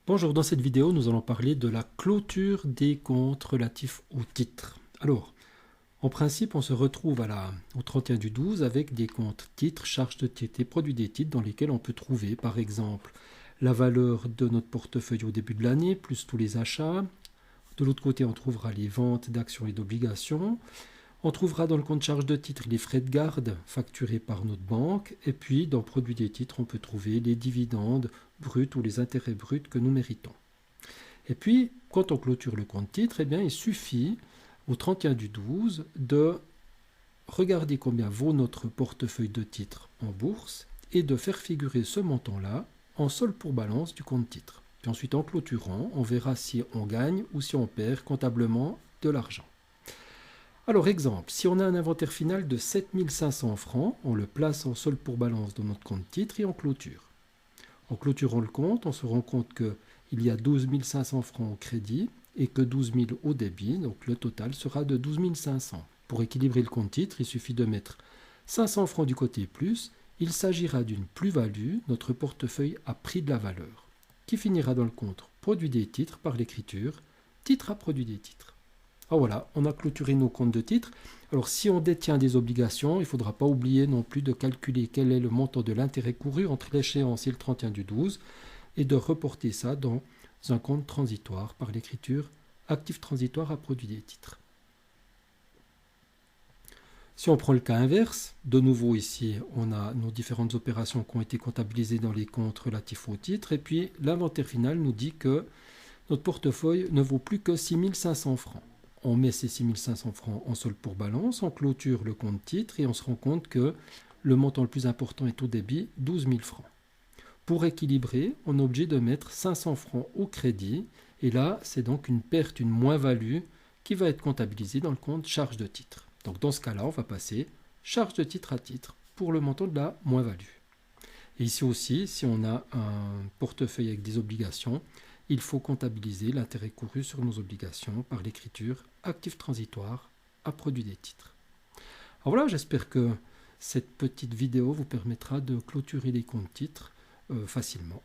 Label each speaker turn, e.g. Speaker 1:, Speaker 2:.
Speaker 1: Bonjour, dans cette vidéo, nous allons parler de la clôture des comptes relatifs au titre. Alors, en principe, on se retrouve au 31 du 12 avec des comptes titres, charges de titres et produits des titres dans lesquels on peut trouver, par exemple, la valeur de notre portefeuille au début de l'année, plus tous les achats. De l'autre côté, on trouvera les ventes d'actions et d'obligations. On trouvera dans le compte charge de titres les frais de garde facturés par notre banque. Et puis, dans produits des titres, on peut trouver les dividendes bruts ou les intérêts bruts que nous méritons. Et puis, quand on clôture le compte titre, eh bien, il suffit au 31 du 12 de regarder combien vaut notre portefeuille de titres en bourse et de faire figurer ce montant-là en solde pour balance du compte titre. Puis ensuite, en clôturant, on verra si on gagne ou si on perd comptablement de l'argent. Alors, exemple, si on a un inventaire final de 7500 francs, on le place en solde pour balance dans notre compte titre et on clôture. En clôturant le compte, on se rend compte qu'il y a 12 500 francs au crédit et que 12 000 au débit, donc le total sera de 12 500. Pour équilibrer le compte titre, il suffit de mettre 500 francs du côté plus. Il s'agira d'une plus-value, notre portefeuille a pris de la valeur, qui finira dans le compte produit des titres par l'écriture titre à produit des titres. Ah voilà, on a clôturé nos comptes de titres. Alors si on détient des obligations, il ne faudra pas oublier non plus de calculer quel est le montant de l'intérêt couru entre l'échéance et le 31 du 12 et de reporter ça dans un compte transitoire par l'écriture actif transitoire à produit des titres. Si on prend le cas inverse, de nouveau ici, on a nos différentes opérations qui ont été comptabilisées dans les comptes relatifs aux titres et puis l'inventaire final nous dit que notre portefeuille ne vaut plus que 6 500 francs. On met ces 6 500 francs en solde pour balance, on clôture le compte titre et on se rend compte que le montant le plus important est au débit, 12 000 francs. Pour équilibrer, on est obligé de mettre 500 francs au crédit et là, c'est donc une perte, une moins-value qui va être comptabilisée dans le compte charge de titre. Donc dans ce cas-là, on va passer charge de titre à titre pour le montant de la moins-value. Et ici aussi, si on a un portefeuille avec des obligations, il faut comptabiliser l'intérêt couru sur nos obligations par l'écriture actif transitoire à produit des titres. Alors voilà, j'espère que cette petite vidéo vous permettra de clôturer les comptes titres facilement.